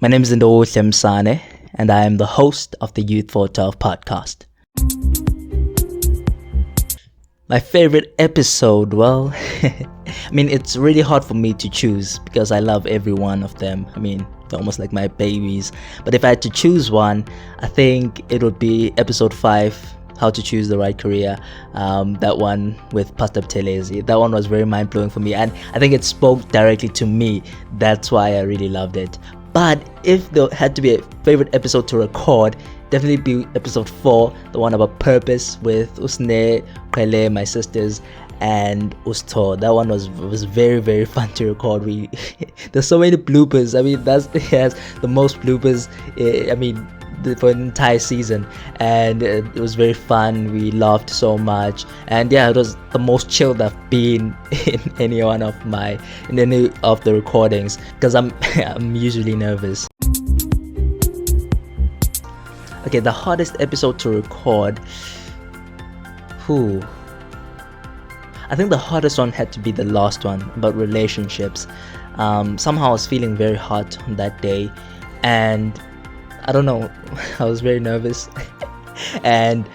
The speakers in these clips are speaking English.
My name is Ndo Sane, and I am the host of the Youth for 12 podcast. My favorite episode, well, it's really hard for me to choose because I love every one of them. They're almost like my babies. But if I had to choose one, I think it would be episode 5, How to Choose the Right Career. That one with Pastor Telezi. That one was very mind-blowing for me, and I think it spoke directly to me. That's why I really loved it. But if there had to be a favorite episode to record, definitely be episode 4, the one about purpose with Usne, Kwele, my sisters, and Usto. That one was very, very fun to record. There's so many bloopers. It has the most bloopers. For an entire season, and it was very fun. We laughed so much, and it was the most chilled I've been in any of the recordings because I'm usually nervous. Okay, the hardest episode to record. I think the hardest one had to be the last one about relationships. Somehow I was feeling very hot on that day, and I don't know, I was very nervous and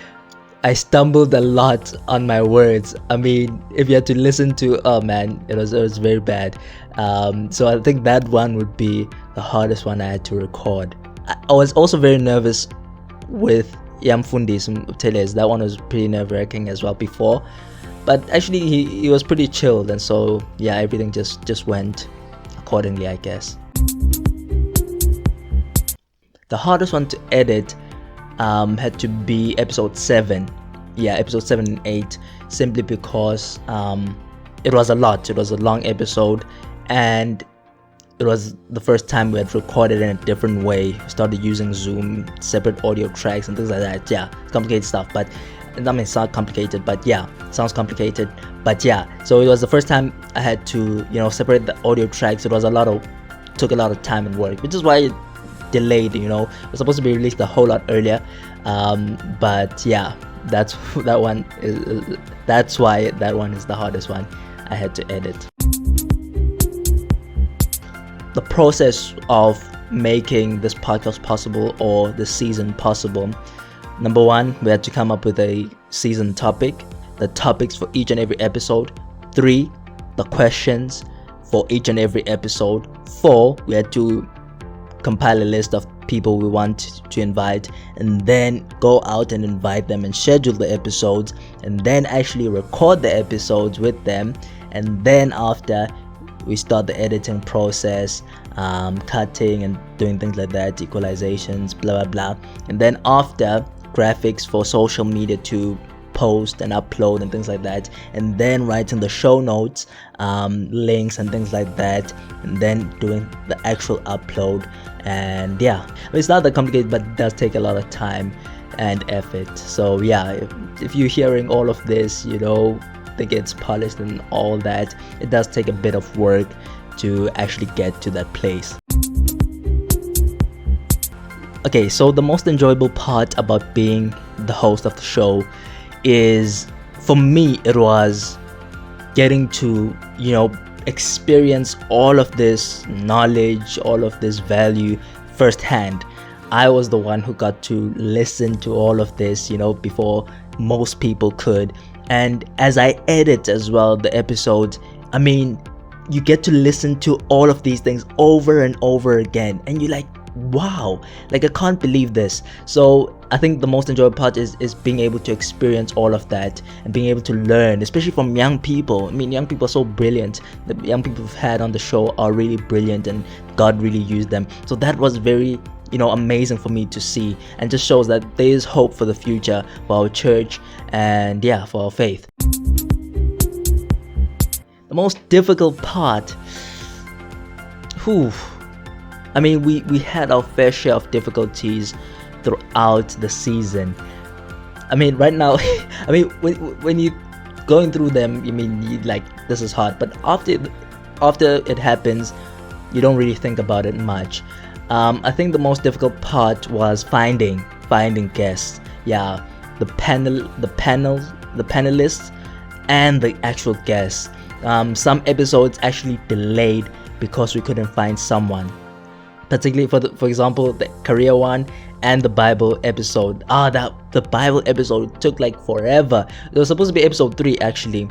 I stumbled a lot on my words. If you had to listen to, it was very bad. So I think that one would be the hardest one I had to record. I was also very nervous with Yamfundi Teles. That one was pretty nerve-wracking as well before. But actually he was pretty chilled, and so everything just went accordingly, I guess. The hardest one to edit had to be episode 7. Episode 7 and 8, simply because it was a lot. It was a long episode, and it was the first time we had recorded in a different way. We started using Zoom, separate audio tracks and things like that. It's complicated stuff, but it's not complicated, but sounds complicated. But so it was the first time I had to, separate the audio tracks. Took a lot of time and work, which is why it delayed. It was supposed to be released a whole lot earlier, but that's why that one is the hardest one I had to edit. The process of making this podcast possible, or this season possible: number 1, we had to come up with a season topic, the topics for each and every episode. 3, the questions for each and every episode. 4, we had to compile a list of people we want to invite, and then go out and invite them and schedule the episodes, and then actually record the episodes with them. And then after, we start the editing process, cutting and doing things like that, equalizations, blah blah blah. And then after, graphics for social media to post and upload and things like that, and then writing the show notes, links and things like that, and then doing the actual upload. And it's not that complicated, but it does take a lot of time and effort. So if you're hearing all of this, think it's polished and all that, it does take a bit of work to actually get to that place. Okay, so the most enjoyable part about being the host of the show is, for me, it was getting to experience all of this knowledge, all of this value firsthand. I was the one who got to listen to all of this before most people could. And as I edit as well the episodes, you get to listen to all of these things over and over again, and you're like, wow, I can't believe this. So I think the most enjoyable part is being able to experience all of that and being able to learn, especially from young people. Young people are so brilliant. The young people we've had on the show are really brilliant, and God really used them. So that was very amazing for me to see, and just shows that there is hope for the future, for our church, and for our faith. The most difficult part, we had our fair share of difficulties throughout the season. Right now, when you going through them, you like, this is hard, but after it happens, you don't really think about it much. I think the most difficult part was finding guests. The panelists, and the actual guests. Some episodes actually delayed because we couldn't find someone. particularly for example the career one and the Bible episode. The Bible episode took like forever. It was supposed to be episode 3 actually,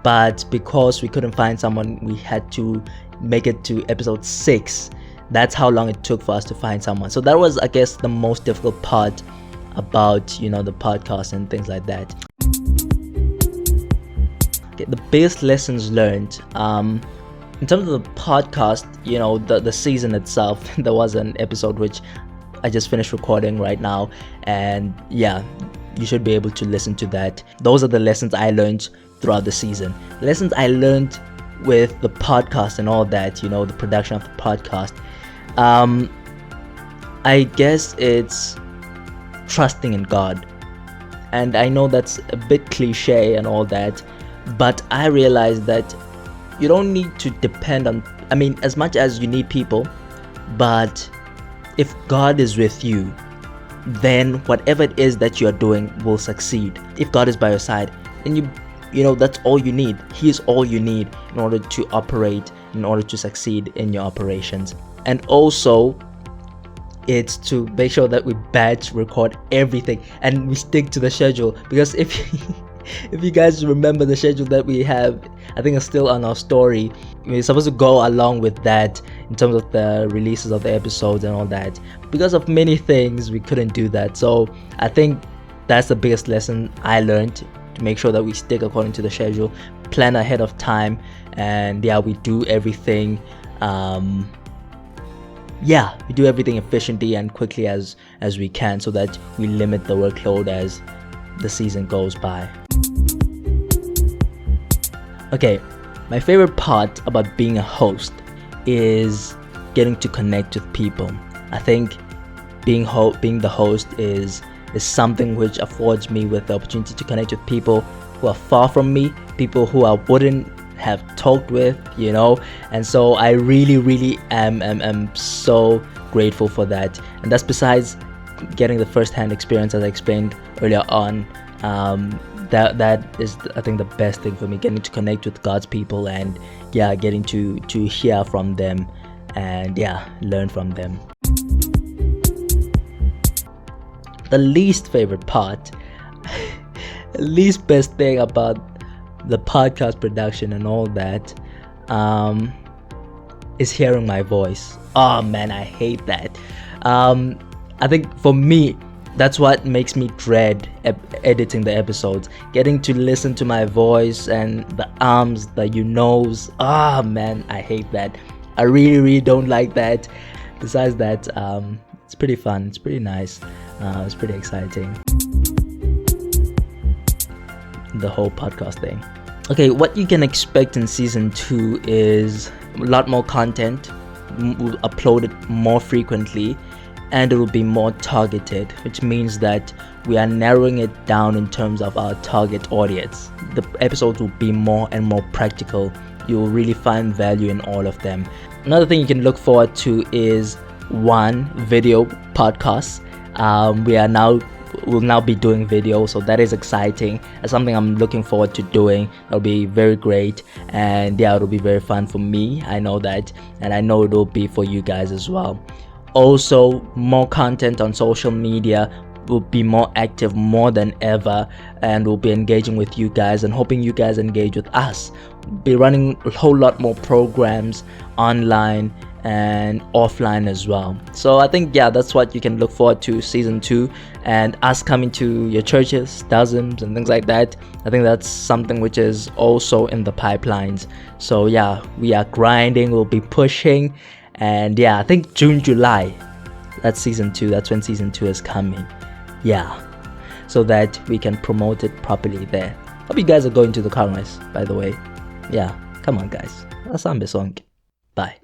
but because we couldn't find someone, we had to make it to episode 6. That's how long it took for us to find someone. So that was, I guess, the most difficult part about the podcast and things like that. Okay, the biggest lessons learned in terms of the podcast, the season itself. There was an episode which I just finished recording right now, and yeah, you should be able to listen to that. Those are the lessons I learned throughout the season. Lessons I learned with the podcast and all that, the production of the podcast. I guess it's trusting in God. And I know that's a bit cliche and all that, but I realized that you don't need to depend on, as much as you need people, but if God is with you, then whatever it is that you are doing will succeed. If God is by your side, then that's all you need. He is all you need in order to operate, in order to succeed in your operations. And also, it's to make sure that we batch record everything and we stick to the schedule, because if you guys remember the schedule that we have, I think it's still on our story. We're supposed to go along with that in terms of the releases of the episodes and all that. Because of many things, we couldn't do that. So I think that's the biggest lesson I learned, to make sure that we stick according to the schedule, plan ahead of time, and we do everything we do everything efficiently and quickly as we can, so that we limit the workload as the season goes by. Okay, my favorite part about being a host is getting to connect with people. I think being the host is something which affords me with the opportunity to connect with people who are far from me, people who I wouldn't have talked with, and so I really am so grateful for that. And that's besides getting the first-hand experience, as I explained earlier on. That is, I think, the best thing for me, getting to connect with God's people and getting to hear from them and learn from them. The least favorite part, least best thing about the podcast production and all that, is hearing my voice. Oh man, I hate that. I think for me, that's what makes me dread editing the episodes. Getting to listen to my voice and the ums, the you knows. Ah man, I hate that. I really don't like that. Besides that, it's pretty fun. It's pretty nice. It's pretty exciting, the whole podcast thing. Okay, what you can expect in season 2 is a lot more content. We'll upload it more frequently, and it will be more targeted, which means that we are narrowing it down in terms of our target audience. The episodes will be more and more practical. You will really find value in all of them. Another thing you can look forward to is video podcasts. We'll now be doing video, so that is exciting. That's something I'm looking forward to doing. It'll be very great, and it'll be very fun for me. I know that, and I know it'll be for you guys as well. Also, more content on social media. We'll be more active more than ever, and we'll be engaging with you guys and hoping you guys engage with us. We'll be running a whole lot more programs online and offline as well. So I think that's what you can look forward to season 2, and us coming to your churches, dozens and things like that. I think that's something which is also in the pipelines. So we are grinding, we'll be pushing, and I think June, July, that's season 2. That's when season 2 is coming. So that we can promote it properly there. Hope you guys are going to the Congress, by the way. Come on guys, asambe sonke. Bye.